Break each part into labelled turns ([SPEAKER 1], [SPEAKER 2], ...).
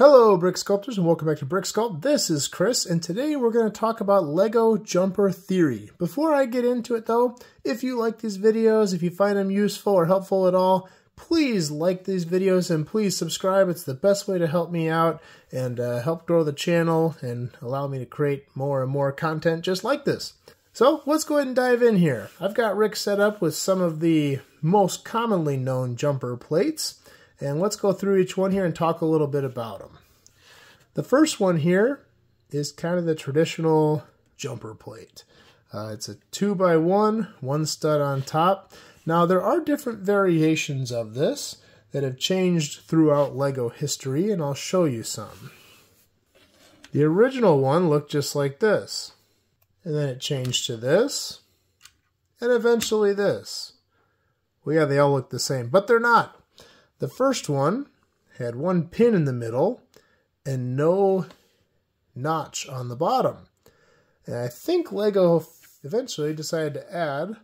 [SPEAKER 1] Hello Brick Sculptors and welcome back to Brick Sculpt. This is Chris and today we're going to talk about Lego jumper theory. Before I get into it though, if you like these videos, if you find them useful or helpful at all, please like these videos and please subscribe. It's the best way to help me out and help grow the channel and allow me to create more and more content just like this. So let's go ahead and dive in here. I've got Rick set up with some of the most commonly known jumper plates. And let's go through each one here and talk a little bit about them. The first one here is kind of the traditional jumper plate. It's a 2x1, one stud on top. Now there are different variations of this that have changed throughout Lego history, and I'll show you some. The original one looked just like this. And then it changed to this, and eventually this. Well, yeah, they all look the same, but they're not. The first one had one pin in the middle and no notch on the bottom. And I think Lego eventually decided to add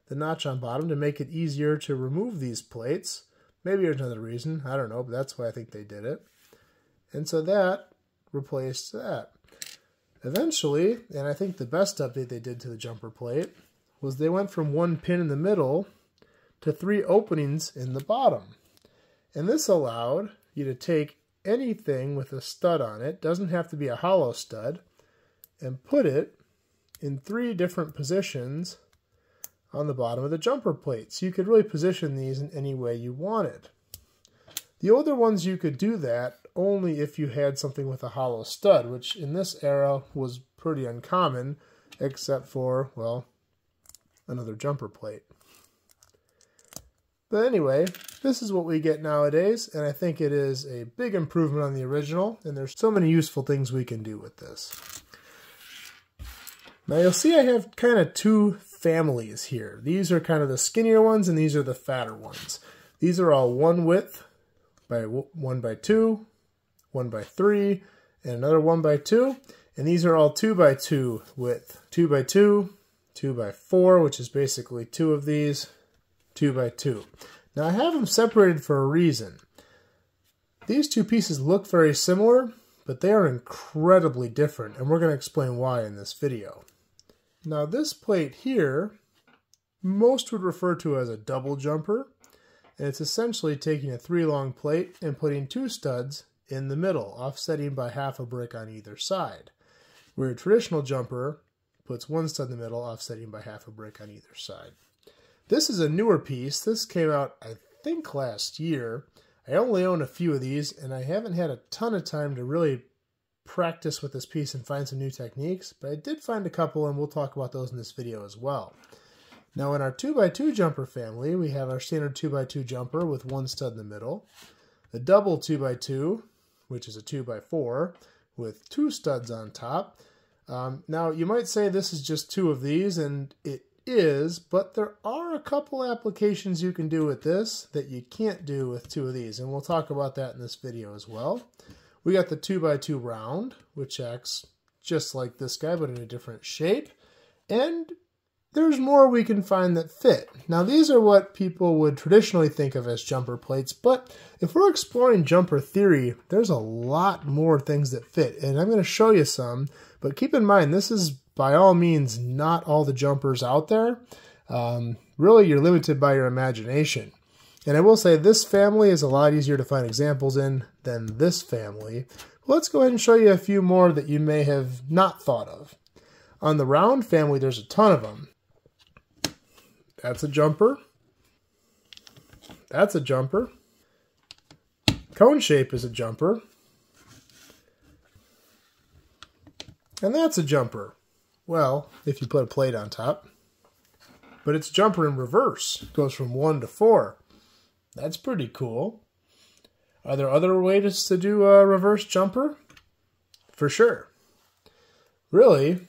[SPEAKER 1] the notch on bottom to make it easier to remove these plates. Maybe there's another reason, I don't know, but that's why I think they did it. And so that replaced that. Eventually, and I think the best update they did to the jumper plate was they went from one pin in the middle to 3 openings in the bottom. And this allowed you to take anything with a stud on it, doesn't have to be a hollow stud, and put it in 3 different positions on the bottom of the jumper plate. So you could really position these in any way you wanted. The older ones you could do that only if you had something with a hollow stud, which in this era was pretty uncommon, except for, well, another jumper plate. But anyway, this is what we get nowadays, and I think it is a big improvement on the original, and there's so many useful things we can do with this. Now you'll see I have kind of 2 families here. These are kind of the skinnier ones, and these are the fatter ones. These are all 1 width by 1 by 2, 1 by 3, and another 1 by 2, and these are all 2 by 2 width. 2 by 2, 2 by 4, which is basically 2 of these, 2 by 2. Now I have them separated for a reason. These 2 pieces look very similar, but they are incredibly different, and we're going to explain why in this video. Now this plate here, most would refer to as a double jumper, and it's essentially taking a 3-long plate and putting 2 studs in the middle, offsetting by half a brick on either side. Where a traditional jumper puts 1 stud in the middle, offsetting by half a brick on either side. This is a newer piece. This came out, I think, last year. I only own a few of these, and I haven't had a ton of time to really practice with this piece and find some new techniques, but I did find a couple, and we'll talk about those in this video as well. Now, in our 2x2 jumper family, we have our standard 2x2 jumper with 1 stud in the middle, the double 2x2, which is a 2x4, with 2 studs on top. Now, you might say this is just 2 of these, and it is, but there are a couple applications you can do with this that you can't do with 2 of these, and we'll talk about that in this video as well. We got the 2x2 round, which acts just like this guy, but in a different shape, and there's more we can find that fit. Now these are what people would traditionally think of as jumper plates, but if we're exploring jumper theory, there's a lot more things that fit, and I'm going to show you some, but keep in mind this is by all means not all the jumpers out there. Really, you're limited by your imagination. And I will say this family is a lot easier to find examples in than this family. Let's go ahead and show you a few more that you may have not thought of. On the round family, there's a ton of them. That's a jumper. That's a jumper. Cone shape is a jumper. And that's a jumper. Well, if you put a plate on top. But it's jumper in reverse. It goes from 1 to 4. That's pretty cool. Are there other ways to do a reverse jumper? For sure. Really,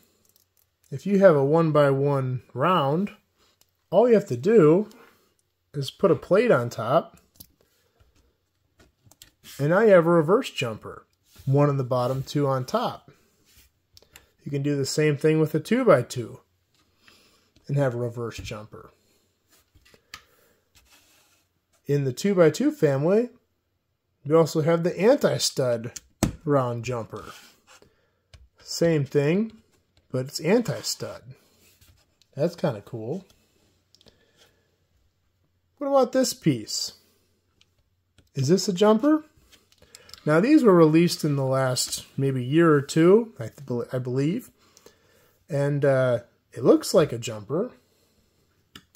[SPEAKER 1] if you have a 1x1 round, all you have to do is put a plate on top, and now you have a reverse jumper. 1 on the bottom, 2 on top. You can do the same thing with a 2x2 and have a reverse jumper. In the 2x2 family, we also have the anti-stud round jumper. Same thing, but it's anti-stud. That's kind of cool. What about this piece? Is this a jumper? Now these were released in the last maybe year or two, I believe. And it looks like a jumper.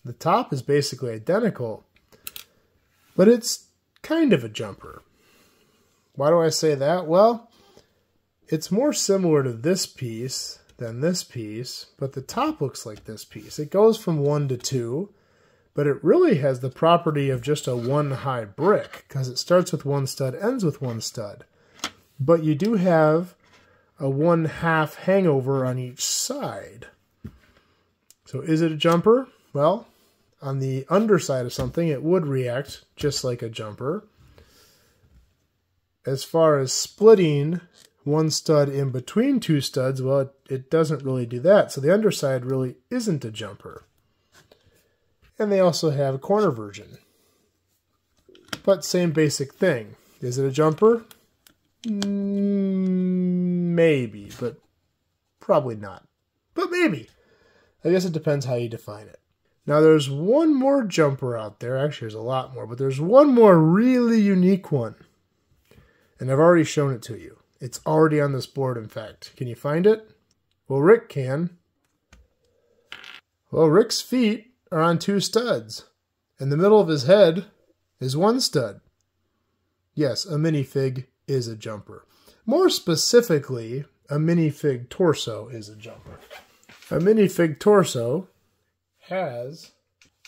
[SPEAKER 1] The top is basically identical, but it's kind of a jumper. Why do I say that? Well, it's more similar to this piece than this piece, but the top looks like this piece. It goes from 1 to 2, but it really has the property of just a one high brick because it starts with one stud, ends with one stud. But you do have a 1/2 hangover on each side. So is it a jumper? Well, on the underside of something, it would react just like a jumper. As far as splitting one stud in between two studs, well, it doesn't really do that. So the underside really isn't a jumper. And they also have a corner version. But same basic thing. Is it a jumper? Maybe, but probably not. But maybe. I guess it depends how you define it. Now there's one more jumper out there. Actually, there's a lot more, but there's one more really unique one. And I've already shown it to you. It's already on this board, in fact. Can you find it? Well, Rick can. Well, Rick's feet are on 2 studs. In the middle of his head is 1 stud. Yes, a minifig is a jumper. More specifically, a minifig torso is a jumper. A minifig torso has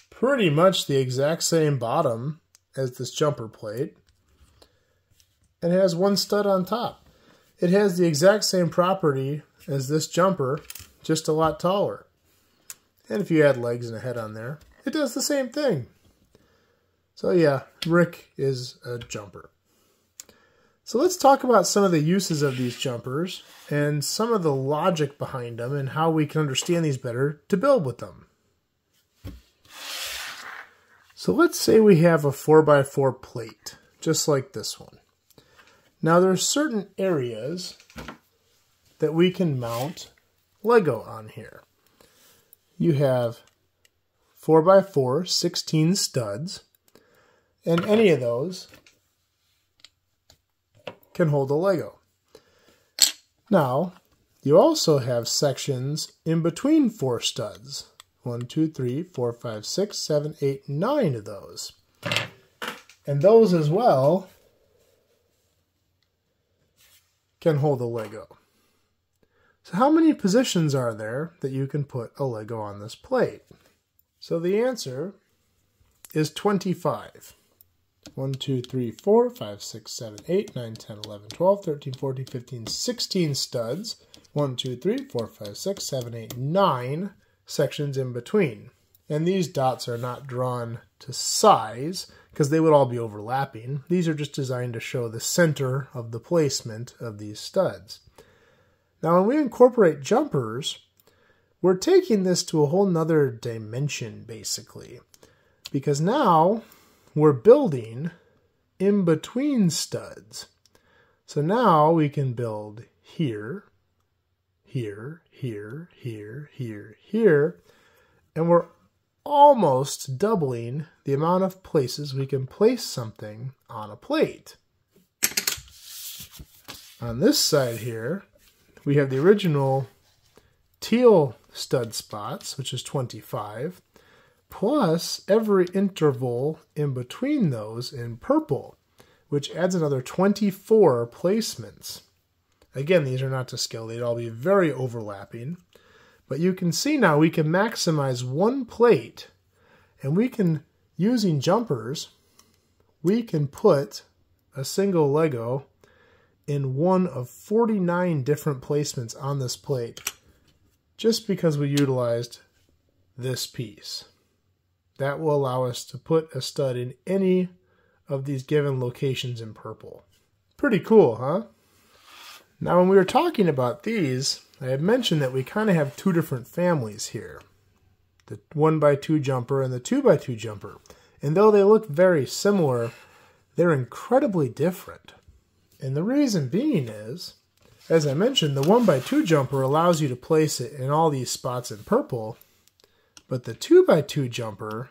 [SPEAKER 1] pretty much the exact same bottom as this jumper plate and has 1 stud on top. It has the exact same property as this jumper, just a lot taller. And if you add legs and a head on there, it does the same thing. So yeah, Rick is a jumper. So let's talk about some of the uses of these jumpers and some of the logic behind them and how we can understand these better to build with them. So let's say we have a 4x4 plate, just like this one. Now there's certain areas that we can mount Lego on here. You have 4x4 16 studs, and any of those can hold a Lego. Now, you also have sections in between 4 studs. 1, 2, 3, 4, 5, 6, 7, 8, 9 of those. And those as well can hold a Lego. So how many positions are there that you can put a Lego on this plate? So the answer is 25. 1, 2, 3, 4, 5, 6, 7, 8, 9, 10, 11, 12, 13, 14, 15, 16 studs. 1, 2, 3, 4, 5, 6, 7, 8, 9 sections in between. And these dots are not drawn to size because they would all be overlapping. These are just designed to show the center of the placement of these studs. Now when we incorporate jumpers, we're taking this to a whole nother dimension basically. Because now we're building in between studs. So now we can build here, here, here, here, here, here, and we're almost doubling the amount of places we can place something on a plate. On this side here, we have the original teal stud spots, which is 25, plus every interval in between those in purple, which adds another 24 placements. Again, these are not to scale. They'd all be very overlapping. But you can see now we can maximize one plate, and we can, using jumpers, we can put a single Lego in one of 49 different placements on this plate just because we utilized this piece. That will allow us to put a stud in any of these given locations in purple. Pretty cool, huh? Now when we were talking about these, I had mentioned that we kind of have 2 different families here. The 1x2 jumper and the 2x2 jumper. And though they look very similar, they're incredibly different. And the reason being is, as I mentioned, the 1x2 jumper allows you to place it in all these spots in purple, but the 2x2 jumper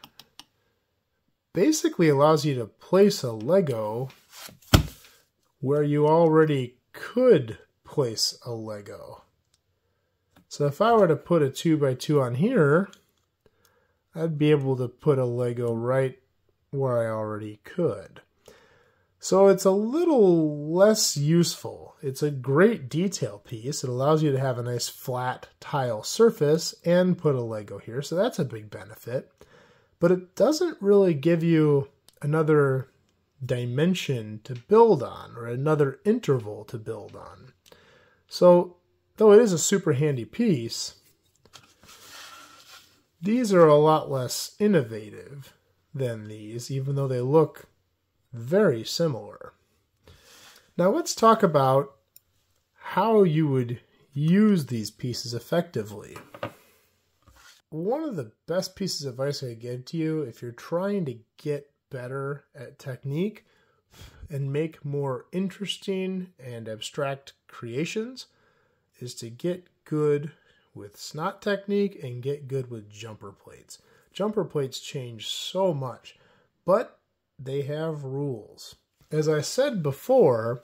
[SPEAKER 1] basically allows you to place a Lego where you already could place a Lego. So if I were to put a 2x2 on here, I'd be able to put a Lego right where I already could. So it's a little less useful. It's a great detail piece. It allows you to have a nice flat tile surface and put a Lego here, so that's a big benefit. But it doesn't really give you another dimension to build on or another interval to build on. So, though it is a super handy piece, these are a lot less innovative than these, even though they look very similar. Now let's talk about how you would use these pieces effectively. One of the best pieces of advice I could give to you if you're trying to get better at technique and make more interesting and abstract creations is to get good with SNOT technique and get good with jumper plates. Jumper plates change so much, but they have rules. As I said before,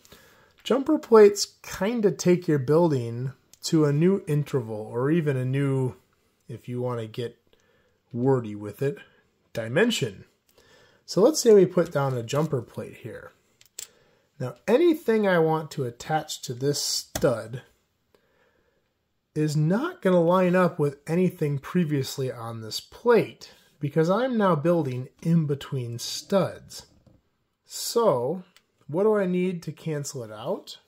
[SPEAKER 1] jumper plates kind of take your building to a new interval, or even a new, if you want to get wordy with it, dimension. So let's say we put down a jumper plate here. Now anything I want to attach to this stud is not going to line up with anything previously on this plate, because I'm now building in between studs. So, what do I need to cancel it out?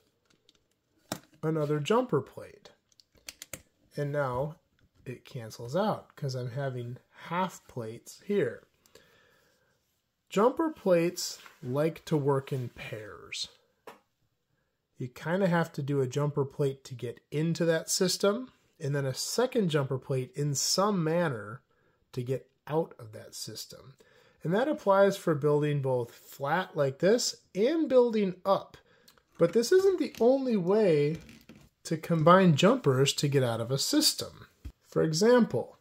[SPEAKER 1] Another jumper plate. And now it cancels out because I'm having half plates here. Jumper plates like to work in pairs. You kind of have to do a jumper plate to get into that system, and then a second jumper plate in some manner to get out of that system. And that applies for building both flat like this and building up. But this isn't the only way to combine jumpers to get out of a system. For example,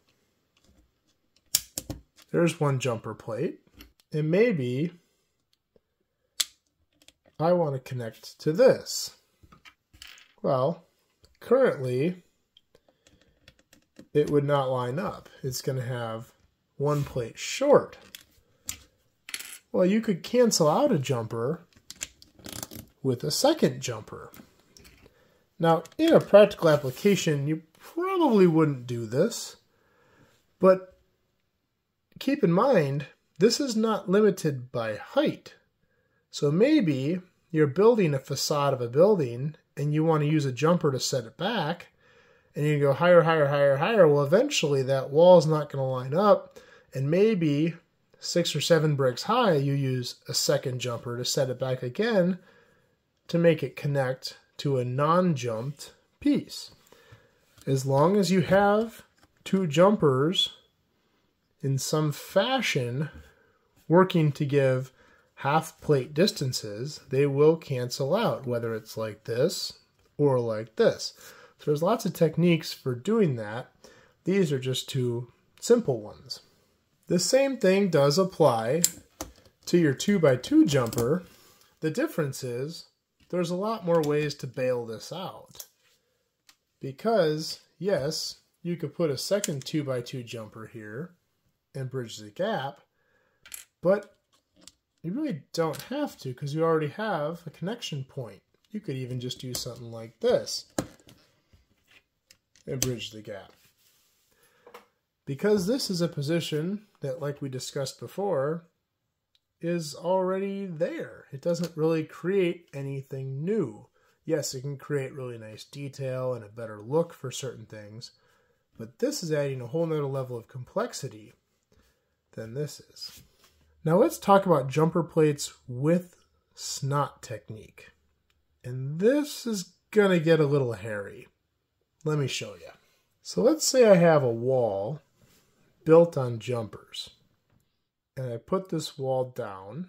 [SPEAKER 1] there's one jumper plate, and maybe I want to connect to this. Well, currently it would not line up. It's going to have one plate short. Well, you could cancel out a jumper with a second jumper. Now, in a practical application, you probably wouldn't do this, but keep in mind, this is not limited by height. So maybe you're building a facade of a building and you want to use a jumper to set it back, and you go higher, higher, higher, higher. Well, eventually that wall is not going to line up, and maybe 6 or 7 bricks high, you use a second jumper to set it back again to make it connect to a non-jumped piece. As long as you have 2 jumpers in some fashion working to give half plate distances, they will cancel out, whether it's like this or like this. So there's lots of techniques for doing that. These are just 2 simple ones. The same thing does apply to your 2x2 jumper. The difference is there's a lot more ways to bail this out. Because, yes, you could put a second 2x2 jumper here and bridge the gap, but you really don't have to because you already have a connection point. You could even just do something like this and bridge the gap. Because this is a position that, like we discussed before, is already there. It doesn't really create anything new. Yes, it can create really nice detail and a better look for certain things, but this is adding a whole nother level of complexity than this is. Now let's talk about jumper plates with SNOT technique. And this is gonna get a little hairy. Let me show you. So let's say I have a wall built on jumpers. And I put this wall down.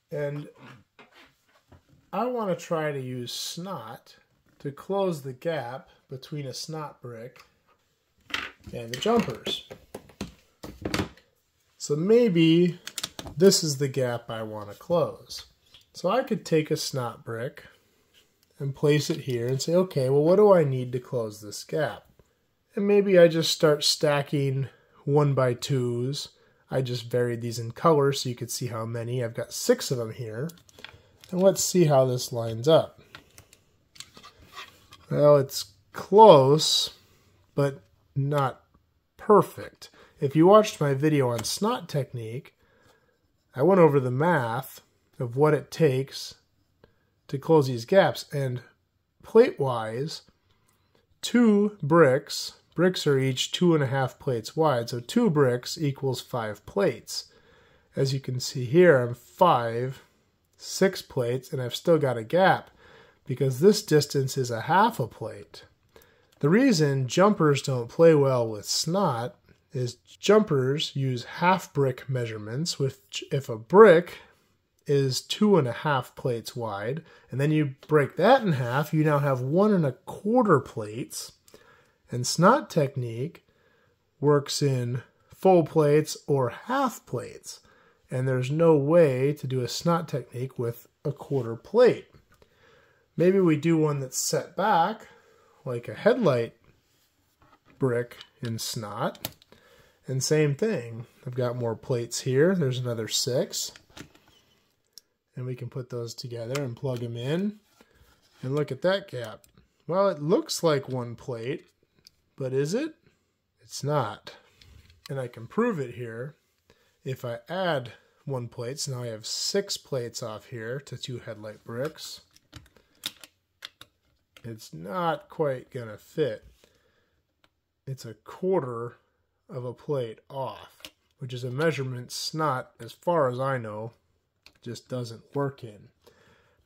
[SPEAKER 1] And I want to try to use SNOT to close the gap between a SNOT brick and the jumpers. So maybe this is the gap I want to close. So I could take a SNOT brick and place it here and say, okay, well, what do I need to close this gap? And maybe I just start stacking 1x2s. I just varied these in color so you could see how many. I've got 6 of them here. And let's see how this lines up. Well, it's close, but not perfect. If you watched my video on SNOT Technique, I went over the math of what it takes to close these gaps. And plate-wise, 2 bricks are each 2.5 plates wide. So 2 bricks equals 5 plates. As you can see here, I'm 6 plates, and I've still got a gap because this distance is a half a plate. The reason jumpers don't play well with SNOT is jumpers use half brick measurements, which if a brick is 2.5 plates wide, and then you break that in half, you now have 1.25 plates. And SNOT Technique works in full plates or half plates. And there's no way to do a SNOT Technique with a 1/4 plate. Maybe we do one that's set back, like a headlight brick in SNOT. And same thing. I've got more plates here. There's another 6. And we can put those together and plug them in. And look at that gap. Well, it looks like 1 plate, but is it? It's not. And I can prove it here. If I add 1 plate, so now I have 6 plates off here to 2 headlight bricks. It's not quite gonna fit. It's a 1/4 of a plate off, which is a measurement SNOT, as far as I know, just doesn't work in.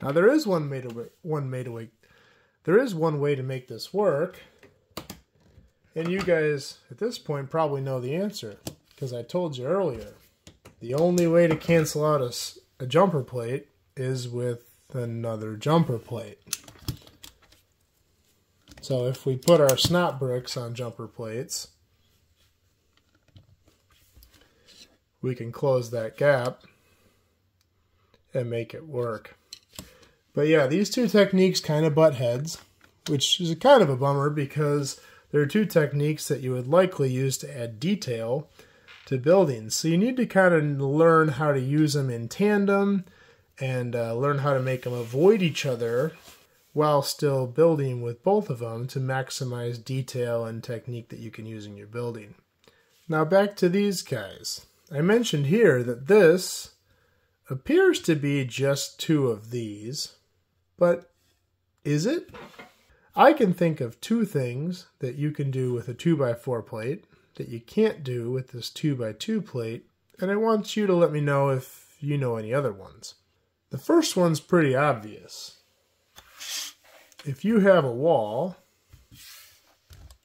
[SPEAKER 1] Now there is one way to make this work, and you guys at this point probably know the answer because I told you earlier. The only way to cancel out a jumper plate is with another jumper plate. So if we put our SNOT bricks on jumper plates, we can close that gap and make it work. But yeah, these 2 techniques kind of butt heads, which is kind of a bummer because they're 2 techniques that you would likely use to add detail to buildings. So you need to kind of learn how to use them in tandem and learn how to make them avoid each other while still building with both of them to maximize detail and technique that you can use in your building. Now back to these guys. I mentioned here that this appears to be just 2 of these, but is it? I can think of 2 things that you can do with a 2x4 plate that you can't do with this 2x2 plate, and I want you to let me know if you know any other ones. The first one's pretty obvious. If you have a wall,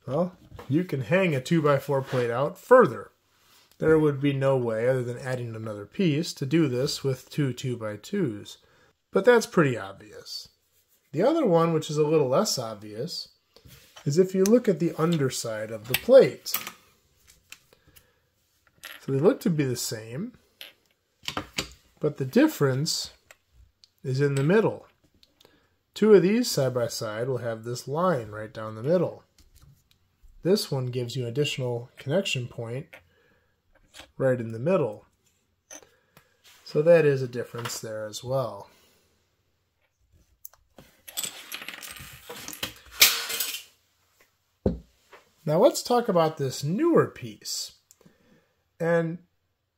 [SPEAKER 1] well, you can hang a 2x4 plate out further. There would be no way, other than adding another piece, to do this with 2 2x2s. But that's pretty obvious. The other one, which is a little less obvious, is if you look at the underside of the plate. So they look to be the same, but the difference is in the middle. 2 of these side by side will have this line right down the middle. This one gives you an additional connection point right in the middle. So that is a difference there as well. Now let's talk about this newer piece. And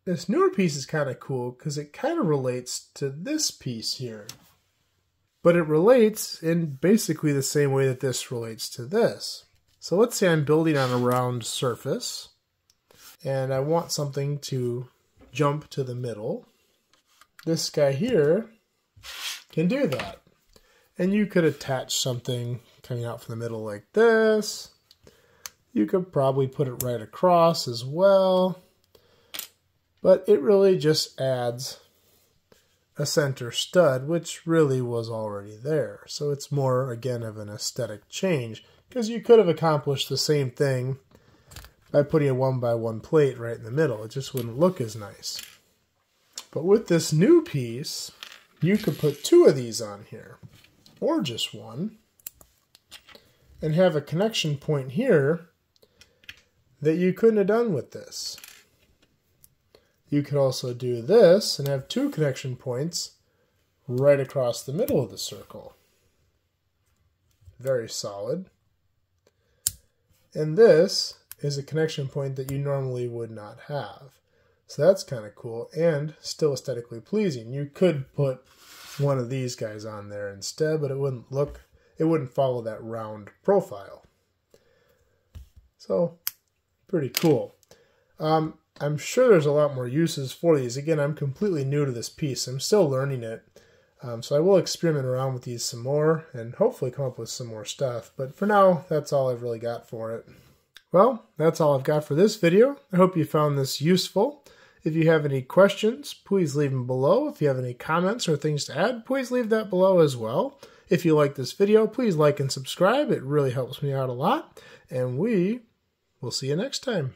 [SPEAKER 1] this newer piece is kind of cool because it kind of relates to this piece here. But it relates in basically the same way that this relates to this. So let's say I'm building on a round surface and I want something to jump to the middle. This guy here can do that. And you could attach something coming out from the middle like this. You could probably put it right across as well. But it really just adds a center stud, which really was already there. So it's more, again, of an aesthetic change, because you could have accomplished the same thing by putting a 1x1 plate right in the middle. It just wouldn't look as nice. But with this new piece, you could put 2 of these on here, or just 1, and have a connection point here that you couldn't have done with this. You could also do this and have 2 connection points right across the middle of the circle. Very solid. And this is a connection point that you normally would not have. So that's kind of cool and still aesthetically pleasing. You could put one of these guys on there instead, but it wouldn't follow that round profile. So pretty cool. I'm sure there's a lot more uses for these. Again, I'm completely new to this piece. I'm still learning it. So I will experiment around with these some more and hopefully come up with some more stuff. But for now, that's all I've really got for it. Well, that's all I've got for this video. I hope you found this useful. If you have any questions, please leave them below. If you have any comments or things to add, please leave that below as well. If you like this video, please like and subscribe. It really helps me out a lot. And we will see you next time.